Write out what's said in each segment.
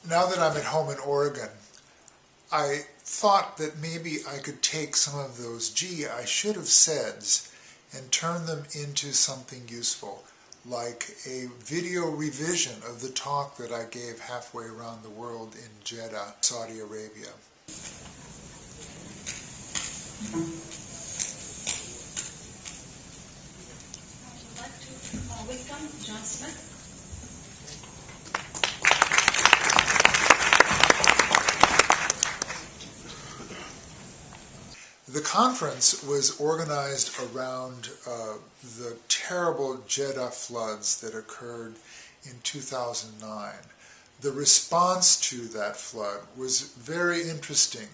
Now that I'm at home in Oregon, I thought that maybe I could take some of those gee, I should have saids and turn them into something useful, like a video revision of the talk that I gave halfway around the world in Jeddah, Saudi Arabia. I'd like to welcome John Smith. The conference was organized around the terrible Jeddah floods that occurred in 2009. The response to that flood was very interesting.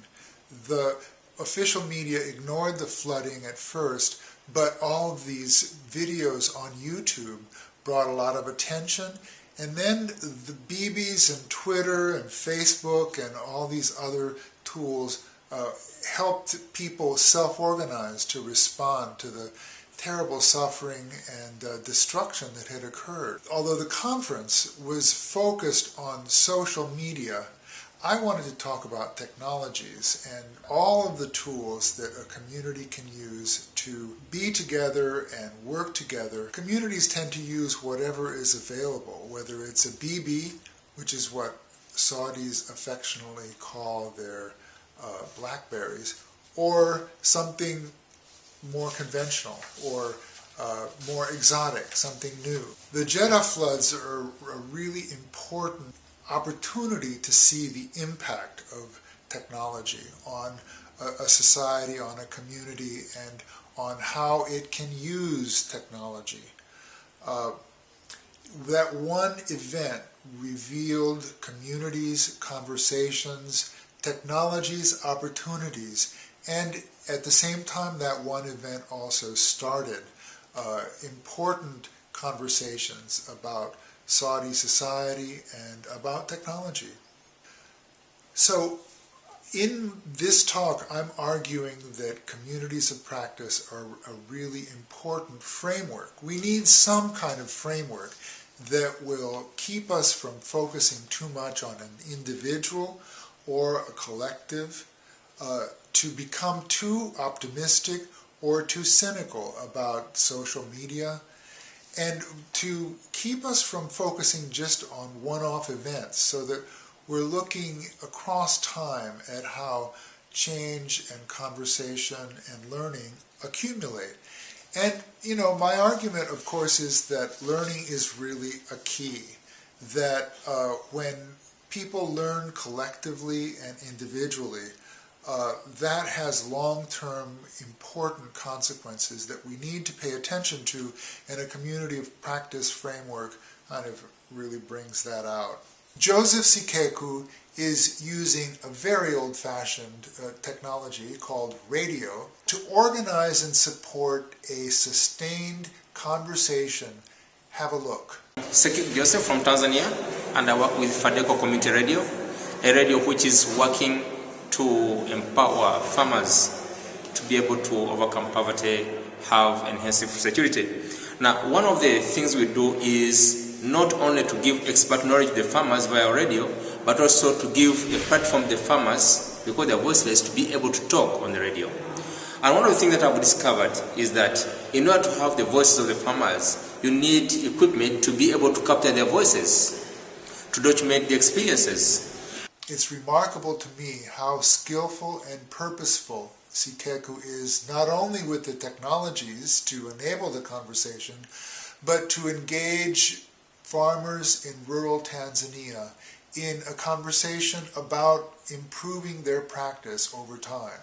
The official media ignored the flooding at first, but all of these videos on YouTube brought a lot of attention. And then the BBs and Twitter and Facebook and all these other tools helped people self-organize to respond to the terrible suffering and destruction that had occurred. Although the conference was focused on social media, I wanted to talk about technologies and all of the tools that a community can use to be together and work together. Communities tend to use whatever is available, whether it's a BB, which is what Saudis affectionately call their blackberries, or something more conventional or more exotic, something new. The Jeddah floods are a really important opportunity to see the impact of technology on a society, on a community, and on how it can use technology. That one event revealed communities, conversations, technologies, opportunities, and at the same time that one event also started important conversations about Saudi society and about technology. So in this talk, I'm arguing that communities of practice are a really important framework. We need some kind of framework that will keep us from focusing too much on an individual or a collective, to become too optimistic or too cynical about social media, and to keep us from focusing just on one-off events, so that we're looking across time at how change and conversation and learning accumulate. And, you know, my argument, of course, is that learning is really a key, that when people learn collectively and individually, that has long-term important consequences that we need to pay attention to, and a community of practice framework kind of really brings that out. Joseph Sikekwu is using a very old-fashioned technology called radio to organize and support a sustained conversation. Have a look. Sikekwu Joseph from Tanzania, and I work with Fadeco Community Radio, a radio which is working to empower farmers to be able to overcome poverty, have enhanced food security. Now, one of the things we do is not only to give expert knowledge to the farmers via radio, but also to give a platform to the farmers, because they are voiceless, to be able to talk on the radio. And one of the things that I've discovered is that in order to have the voices of the farmers, you need equipment to be able to capture their voices, to document the experiences. It's remarkable to me how skillful and purposeful Sikekwu is, not only with the technologies to enable the conversation, but to engage farmers in rural Tanzania in a conversation about improving their practice over time.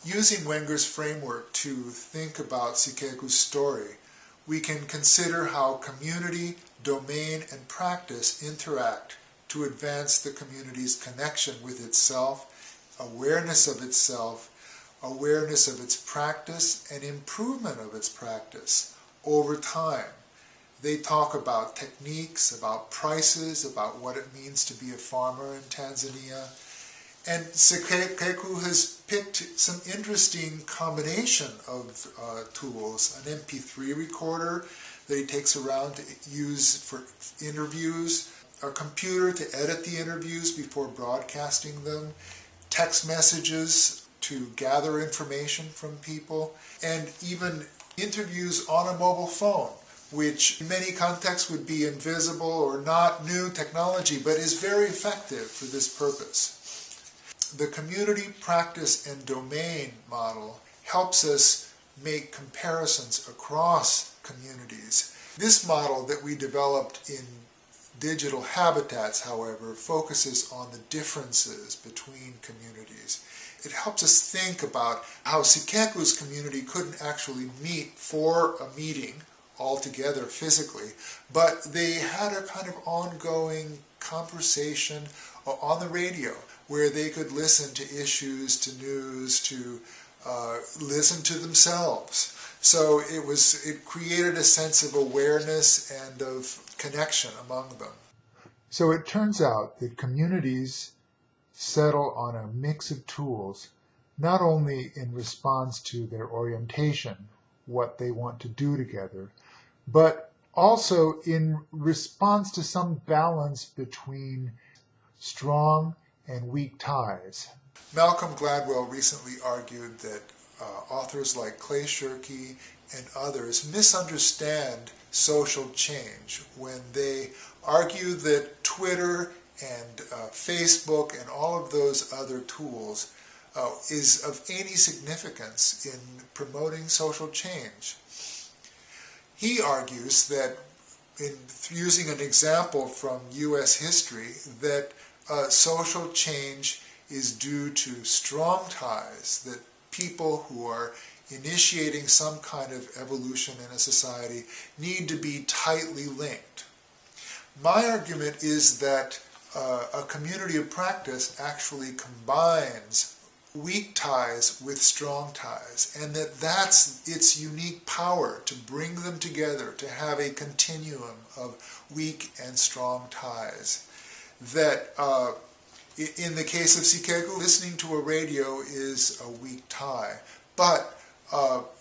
Using Wenger's framework to think about Sikekwu's story, we can consider how community, domain, and practice interact to advance the community's connection with itself, awareness of itself, awareness of its practice, and improvement of its practice over time. They talk about techniques, about prices, about what it means to be a farmer in Tanzania. And Sikekwu has picked some interesting combination of tools, an MP3 recorder that he takes around to use for interviews, a computer to edit the interviews before broadcasting them, text messages to gather information from people, and even interviews on a mobile phone, which in many contexts would be invisible or not new technology, but is very effective for this purpose. The community practice and domain model helps us make comparisons across communities. This model that we developed in Digital Habitats, however, focuses on the differences between communities. It helps us think about how Sikeku's community couldn't actually meet for a meeting altogether physically, but they had a kind of ongoing conversation on the radio where they could listen to issues, to news, to listen to themselves. So it created a sense of awareness and of connection among them. So it turns out that communities settle on a mix of tools, not only in response to their orientation, what they want to do together, but also in response to some balance between strong and weak ties. Malcolm Gladwell recently argued that authors like Clay Shirky and others misunderstand social change when they argue that Twitter and Facebook and all of those other tools is of any significance in promoting social change. He argues that, in using an example from U.S. history, that social change is due to strong ties, that people who are initiating some kind of evolution in a society need to be tightly linked. My argument is that a community of practice actually combines weak ties with strong ties, and that's its unique power to bring them together, to have a continuum of weak and strong ties. That in the case of Sikeku, listening to a radio is a weak tie, but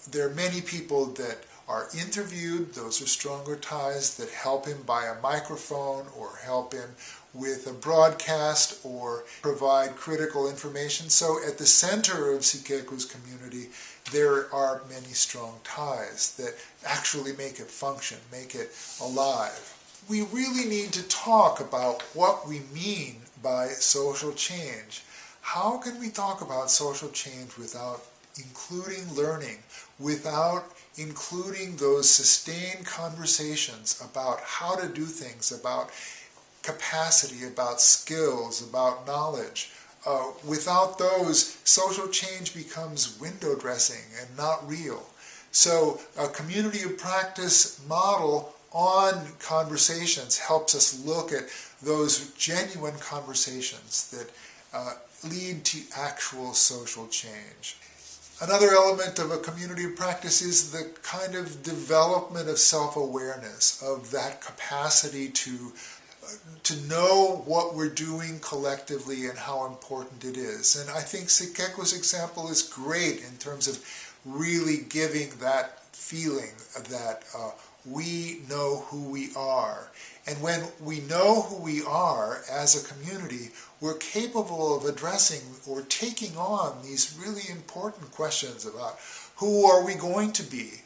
there are many people that are interviewed, those are stronger ties, that help him buy a microphone or help him with a broadcast or provide critical information. So at the center of Sikeku's community, there are many strong ties that actually make it function, make it alive. We really need to talk about what we mean by social change. How can we talk about social change without including learning, without including those sustained conversations about how to do things, about capacity, about skills, about knowledge? Without those, social change becomes window dressing and not real. So a community of practice model on conversations helps us look at those genuine conversations that lead to actual social change. Another element of a community of practice is the kind of development of self-awareness, of that capacity to know what we're doing collectively and how important it is. And I think Sikeku's example is great in terms of really giving that feeling that we know who we are. And when we know who we are as a community, we're capable of addressing or taking on these really important questions about who are we going to be?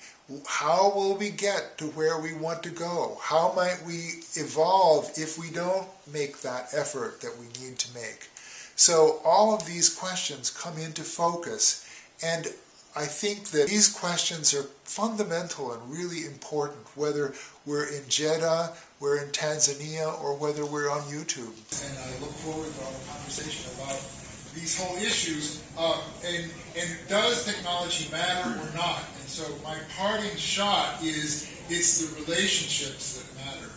How will we get to where we want to go? How might we evolve if we don't make that effort that we need to make? So all of these questions come into focus, and I think that these questions are fundamental and really important, whether we're in Jeddah, we're in Tanzania, or whether we're on YouTube. And I look forward to our conversation about these whole issues. And does technology matter or not? And so my parting shot is it's the relationships that matter.